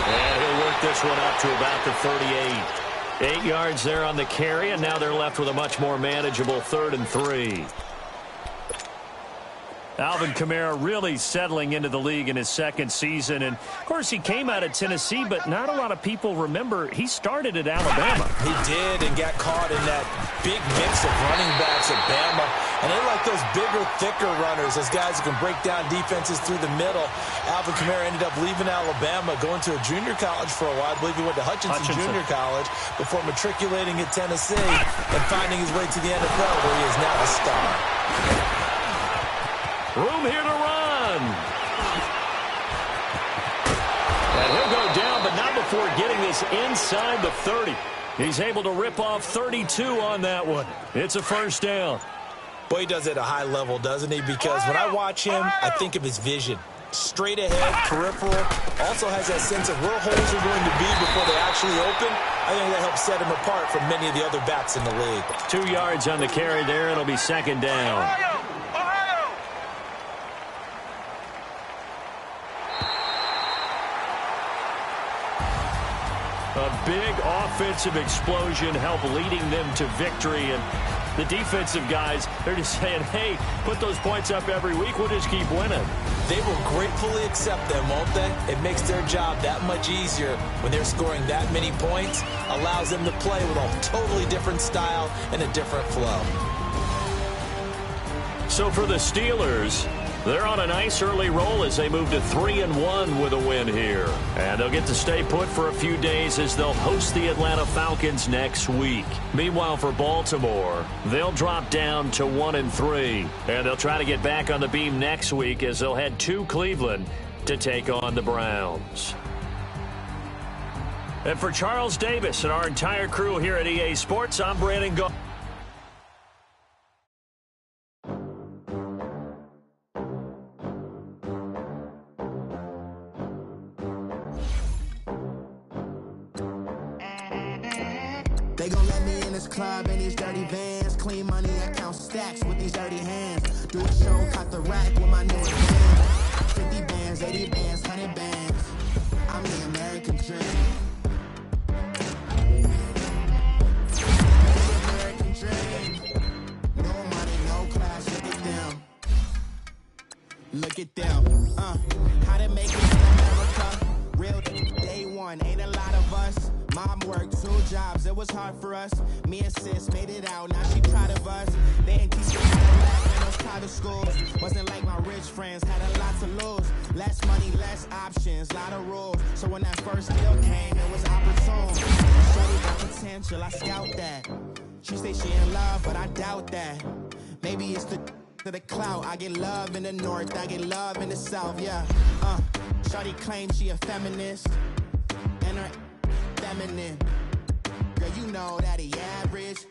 And he'll work this one up to about the 38. 8 yards there on the carry, and now they're left with a much more manageable 3rd and 3. Alvin Kamara really settling into the league in his second season. And, of course, he came out of Tennessee, but not a lot of people remember he started at Alabama. He did and got caught in that big mix of running backs at Bama. And they like those bigger, thicker runners, those guys who can break down defenses through the middle. Alvin Kamara ended up leaving Alabama, going to a junior college for a while. I believe he went to Hutchinson Junior College before matriculating at Tennessee and finding his way to the NFL, where he is now a star. Room here to run. And he'll go down, but not before getting this inside the 30. He's able to rip off 32 on that one. It's a first down. Boy, he does it at a high level, doesn't he? Because when I watch him, I think of his vision. Straight ahead, peripheral. Also has that sense of where holes are going to be before they actually open. I think that helps set him apart from many of the other backs in the league. 2 yards on the carry there. It'll be second down. A big offensive explosion helped leading them to victory. And the defensive guys, they're just saying, hey, put those points up every week. We'll just keep winning. They will gratefully accept them, won't they? It makes their job that much easier when they're scoring that many points. Allows them to play with a totally different style and a different flow. So for the Steelers, they're on a nice early roll as they move to 3-1 with a win here. And they'll get to stay put for a few days as they'll host the Atlanta Falcons next week. Meanwhile, for Baltimore, they'll drop down to 1-3. And they'll try to get back on the beam next week as they'll head to Cleveland to take on the Browns. And for Charles Davis and our entire crew here at EA Sports, I'm Brandon Go. They gon' let me in this club in these dirty vans. Clean money, I count stacks with these dirty hands. Do a show, cut the rack with my new bands. 50 bands, 80 bands, 100 bands. I'm the American dream. The American dream. No money, no class, look at them. Look at them. How to make it in America. Real day one, ain't a lot of us. Mom worked 2 jobs, it was hard for us. Me and sis made it out, now she proud of us. They ain't teach us how to rap in those private schools. Wasn't like my rich friends, had a lot to lose. Less money, less options, lot of rules. So when that first deal came, it was opportune. Shorty got potential, I scout that. She say she in love, but I doubt that. Maybe it's the clout. I get love in the north, I get love in the south, yeah. Shorty claims she a feminist, and her feminine. Girl, you know that he average.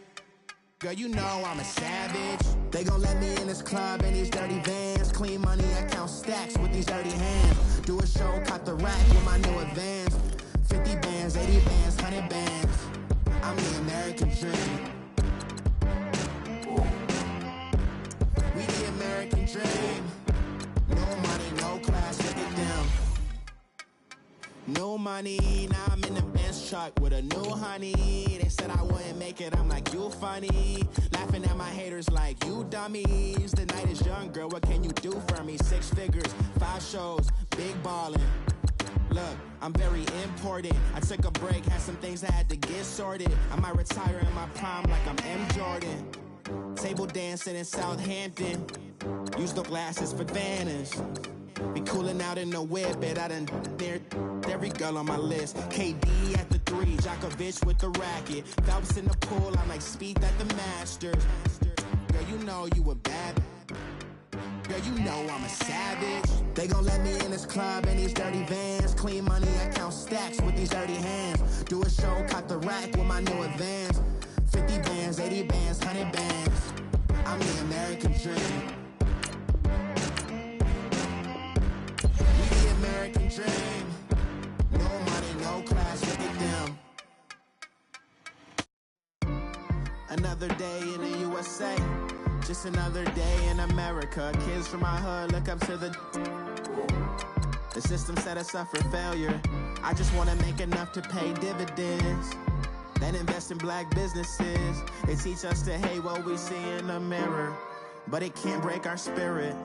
Girl, you know I'm a savage. They gon' let me in this club in these dirty vans. Clean money, I count stacks with these dirty hands. Do a show, cut the rack with my new advance. 50 bands, 80 bands, 100 bands. I'm the American dream. We the American dream. No money, no class, look at them. No money, now I'm in the Benz truck with a new honey. They said I wouldn't make it, I'm like, you funny. Laughing at my haters like, you dummies. The night is young, girl, what can you do for me? 6 figures, 5 shows, big ballin'. Look, I'm very important. I took a break, had some things I had to get sorted. I might retire in my prime like I'm M. Jordan. Table dancing in Southampton. Use the glasses for Vanish. Be cooling out in the whip, but I done there every girl on my list. KD at the 3, Djokovic with the racket. Phelps in the pool, I'm like Speed at the Masters. Girl, you know you a bad. Girl, you know I'm a savage. They gon' let me in this club in these dirty vans. Clean money, I count stacks with these dirty hands. Do a show, cut the rack with my new advance. 50 bands, 80 bands, 100 bands. I'm the American dream. We the American dream. Another day in the USA, just another day in America. Kids from my hood look up to the system set us up for failure. I just wanna make enough to pay dividends, then invest in black businesses. They teach us to hate what we see in the mirror, but it can't break our spirit.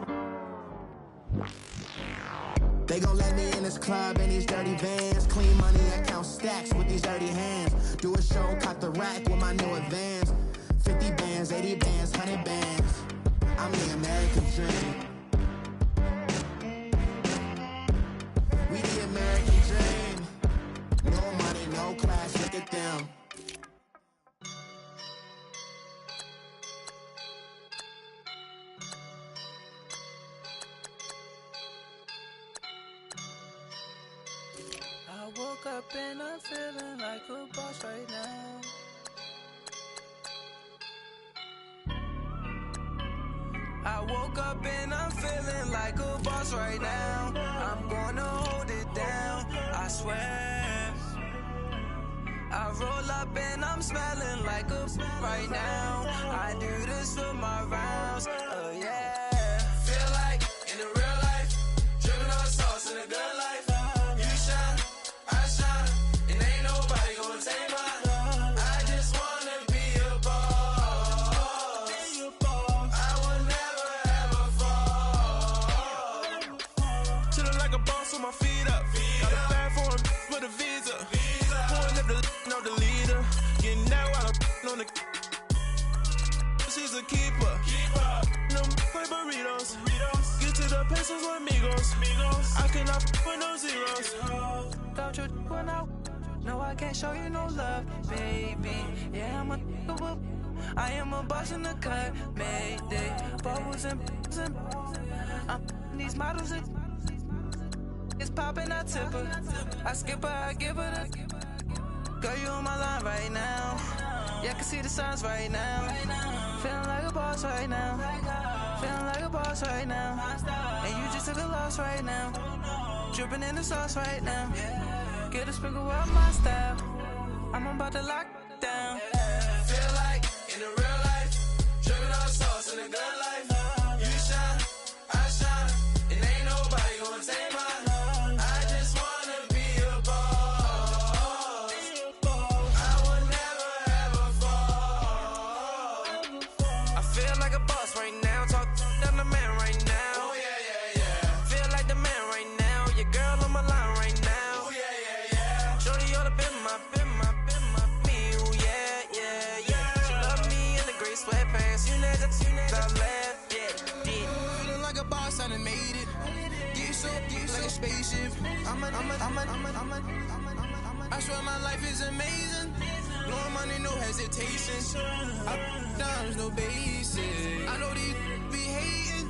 They gon' let me in this club in these dirty vans. Clean money, I count stacks with these dirty hands. Do a show, cut the rack with my new advance. 50 bands, 80 bands, 100 bands. I'm the American dream. We the American dream. No money, no class, look at them. I woke up and I'm feeling like a boss right now. I woke up and I'm feeling like a boss right now. I'm gonna hold it down, I swear. I roll up and I'm smelling like a right now. I do this for my rounds, yeah. Feel like in the real life, dripping on sauce in a good life. You shine, I shine, and ain't nobody gonna take mine. I just wanna be a boss. I will never ever fall. Chillin' like a boss with my feet up. Got a bag for him with a visa. Pulling up the leader. Getting that while I'm on the. She's a keeper. No play burritos. Get to the pesos with amigos. I cannot with no zeros. Don't you when no, I can't show you no love, baby. Yeah, I am a boss in the cut, Mayday. Bubbles and I'm these models. It's popping, I tip her. I skip her, I give her the. Girl, you on my line right now. Yeah, I can see the signs right now. Feeling like a boss right now. Feeling like a boss right now. And you just took a loss right now. Dripping in the sauce right now. Get a sprinkle up my style. I'm about to lock down. Feel like in the real life, dripping on sauce in the good life. You shine, I shine, and ain't nobody gonna take mine. I just wanna be a boss. I will never ever fall. I feel like a boss right now. Talk to the man right now. Oh yeah. Feel like the man right now. Your girl on my line right now. Oh yeah. Shorty all up in my me. Oh yeah. She love me in the gray sweatpants. You never left. Yeah. Feeling like a boss, I done made it. Get so like a spaceship. I swear my life is amazing. Blowing money, no hesitation. Dimes, no basic. I know these be hating,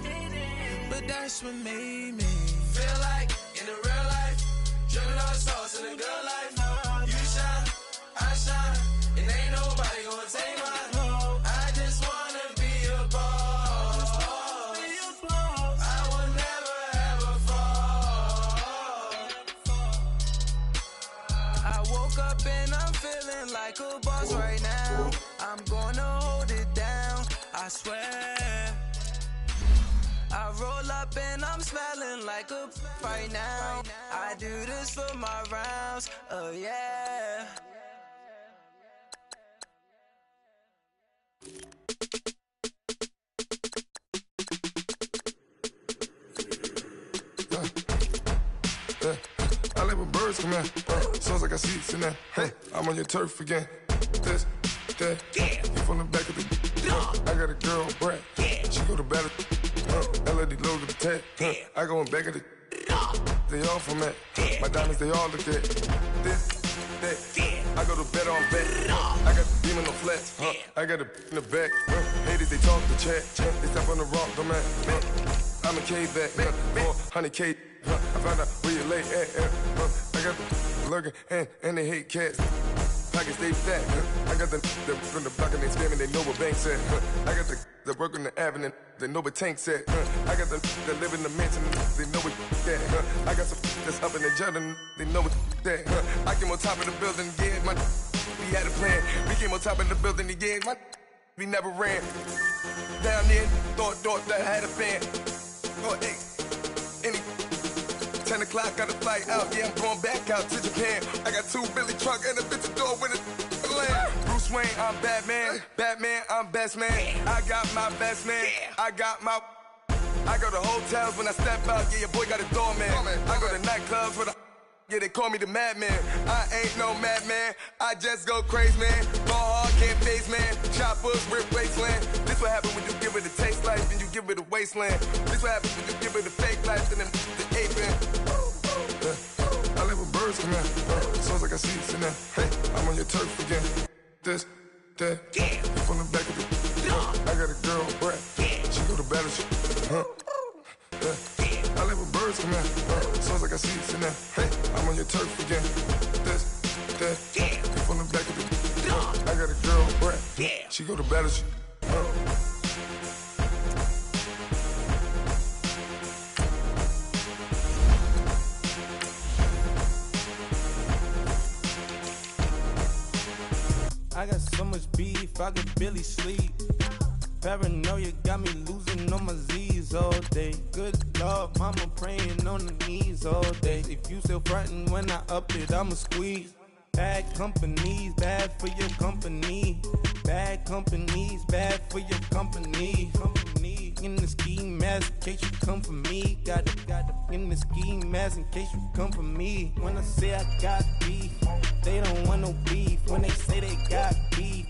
but that's what made me feel like in the real life, dripping on sauce in a good life. You shine, I shine, and ain't nobody gonna take mine. I just wanna be a boss. I will never ever fall. I woke up and I'm feeling like a boss right now. I'm gonna hold it down, I swear. I roll up and I'm smelling like a right now. I do this for my rounds, yeah. I let my birds come out. Sounds like I see seats in there. Hey, I'm on your turf again. This, that, you from the back of the. I got a girl, Brad. She go to battle. LED logo the tag. I go in back of the. They all from that. My diamonds, they all look at. This, that. I go to bed on bed. I got the beam in the flats. I got it in the back. Haters, they talk the chat. They step on the rock, don't man. I'm a K-back. 400K. I found out where you lay at. I got the lurking and they hate cats. Pockets stay fat. I got the from the block and they spamming, they know what banks at. I got the work on the avenue, they know what tanks at. I got the that live in the mansion, they know what that. I got some that's up in the jungle, they know what that. I came on top of the building, yeah, my we had a plan. We came on top of the building, yeah, we never ran. Down there, thought that had a fan. Oh, hey, any 10 o'clock, got a flight out. Yeah, I'm going back out to Japan. I got 2 Billy truck and a bitch door with a land. Bruce Wayne, I'm Batman. Batman, I'm best man. I got my best man. I go to hotels when I step out. Yeah, your boy got a doorman. I go to nightclubs with a. Yeah, they call me the madman. I ain't no madman. I just go crazy, man. Ball hard, can't face, man. Choppers, rip wasteland. This what happen when you give it a taste life and you give it a wasteland. This what happens when you give it a fake life and then the aping. I live with birds come in. Sounds like I see it in there. Hey, I'm on your turf again. This, that, from the back of the. I got a girl, Brad. She go to battle. I live with birds come in. Sounds like I see it in there. Hey, I'm on your turf again. This, that, from the back of the. I got a girl, Brad. She go to battle. I got so much beef, I could barely sleep. Paranoia got me losing on my Z's all day. Good Lord, mama praying on the knees all day. If you still frontin' when I up it, I'ma squeeze. Bad companies, bad for your company. Bad companies, bad for your company. In the ski mask in case you come for me. Got it in the ski mask in case you come for me. When I say I got beef, they don't want no beef. When they say they got beef,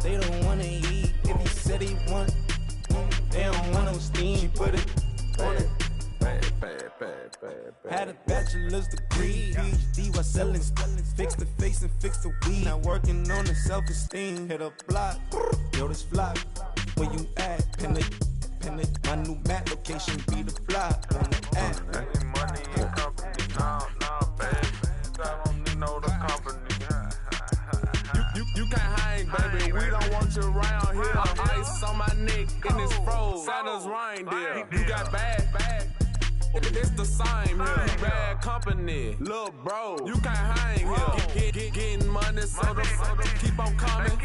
they don't wanna eat. If you said they want, they don't want no steam. Put it on it. Had a bachelor's degree, PhD while selling. Fix the face and fix the weed. Now working on the self-esteem. Hit a block, yo this flock. Where you at? Pin it. My new map location be the block on the app. Money and company, no, baby. I don't need no the company. You can't hang, baby. We don't want you around here. Ice on my neck and it's froze. Santa's reindeer. You got bad. It's the same here. Bad company, little bro. You can't hang here. Getting money, so the keep on coming.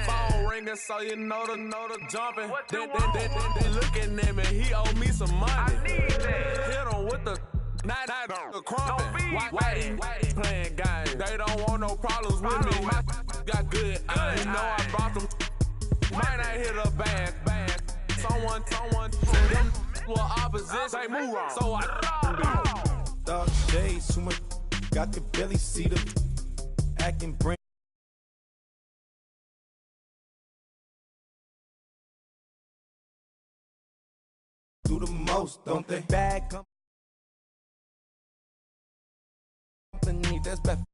Phone ringing, so you know the jumping. They looking at me, he owe me some money. Hit him with the night the crumping. Whitey playing games. They don't want no problems with me. Got good. You know I brought them. Might not hit a bag. Someone to them. Well, opposition, say move wrong. So I dark shades, too much. Got the belly see the acting brain. Do the most, don't they? Bad company, that's bad.